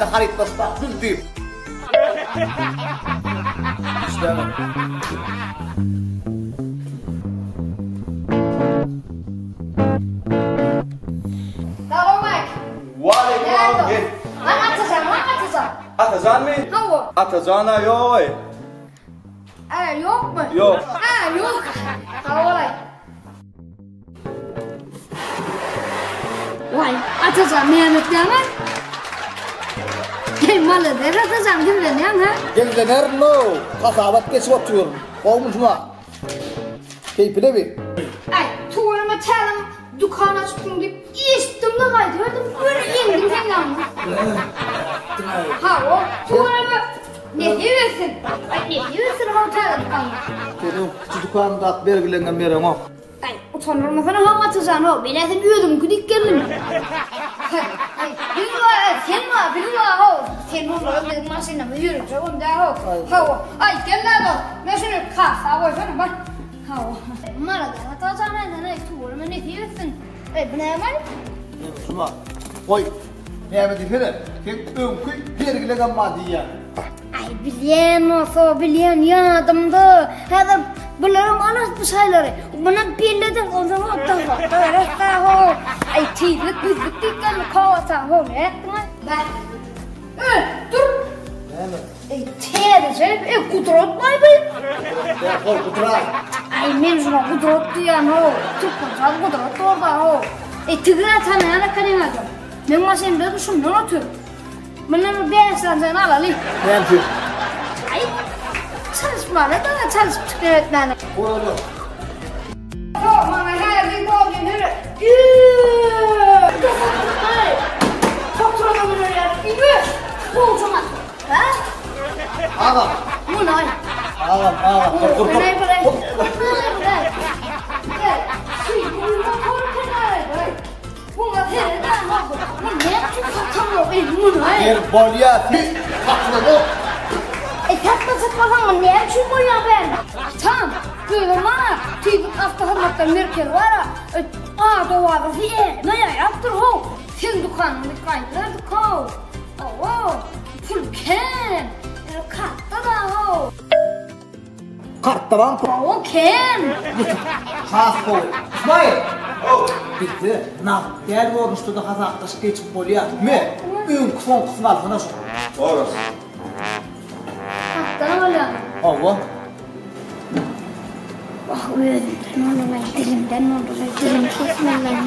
meni haritlasda düzdeyim. İşte Waalaikumsalam. Atazan mı? Atazana yok. Yok mu? Yok. Yok. Olay. Vay, atacağım Mehmet Yaman. Malı der atacağım kimden ha? Geldiler no. Kasabat geçip oturuyorum. Olmuşma. Keyfine bir. Ay, tuğrama çalım. Dükkanı çıktım deyip istimle kaydırdım. Böyle indim sen yanına. Ha o tuğrama ne diyorsun? Ay ne diyorsun otel dükkanı? Benim şu dükkanda at belgilenen yerim o. Ay utanırma sana hava atacaksın o. Ben sen üyüdüm gıdık geldim. Ay benim var o. Sen onu öldürdün maşinle yürüyecek onu da o. Ha o. Ay gel lan o. Ben şunu kasa koysana bak. Ha o. Mara da atacaksın ne tuğrama ne diyorsun? Ay bu ne var? Şuna. Koy. Mehmet İfer'e. Kim ömkü belgilenen maddiye. Ay bilyen olsa bilyen ya adamda. Hadi bunların anas bu şeyleri. Bana birledim o zaman da resta ho. Ay tiylik bizlik dikkan kavata ho ne etme. Ben. Dur. Ay teyze kudret var mı? Ya kol kudret. Ay men şuna kudret diyen ho. Türkçe kudret orada ho. Tigrat hanana kanemadım. Ben maşinde düşün ne otur. Bana bir sen alalım. Ben tüm. Ay çalışma da çalışıp çıkıyor bana. Oğlum. Bana her bir bugün yürü. Fatura da bunu ya. İyi. Bu zaman. Ha? Ağam. Bu ne? Ağam. Dur. Ne böyle? Gel. Şu motor kenara. Bu nereden oldu? Bu ne? Tamam, bu ne? Bir bolya tis. Patladı. Tatlı ne yapayım bu ya ben? Tamam. Böyle bana tüyük hafta Merkel var. Doğada diye. Ne yaptır ho? Sen dükkanını kaydırdık ho. Fulken. Kartta da ho. Kartta lan. Ken. Has koy. İsmail. Bitti. Na, değerli olmuştu da hazaktaş geçip bolya. Me? Ün son kısmı alfana şu. Orası. Kartta öyle. Allah. Öldüm. Dilimden oldu. Dilim kesmelerine.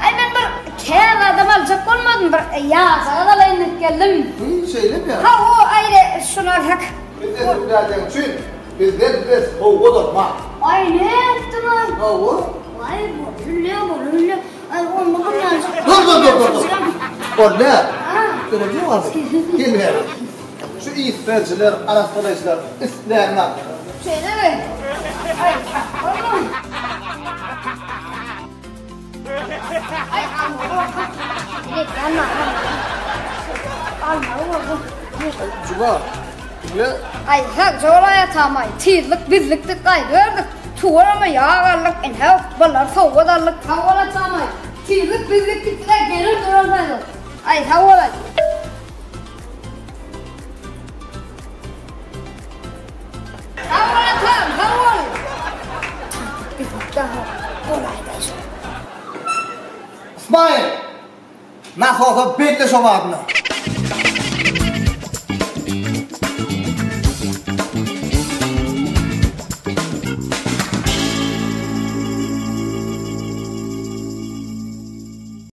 Ay ben bir kağıt adam alacak olmadım. Ya sana da ben geldim. Söyleyeyim ya. Ha o ayrı şunlar hak. Bizden birazdan çünkü bizden o olur ma. Ay ne ettin lan? O. Ay bu hülle. Ay olmadım ya. Dur. O ne? Görebiliyor musun? Kim her? Şu İsveçliler, Araplar, İslamlar. Söyle mi? Ay oğlum. Ay alma. Alma oğlum. Cuba. Ne? Ay hak zoraya tamay. Tiylik bizliktik ay gördük. Tuğrama yağarlık en hev. Bunlar soğudarlık havala tamay. Tiylik bizliktikler gelir dururmaydı. Ay havala. Havala tam havala. Daha kolaydı. İsmail. Nasıl olsa bekle şu adını.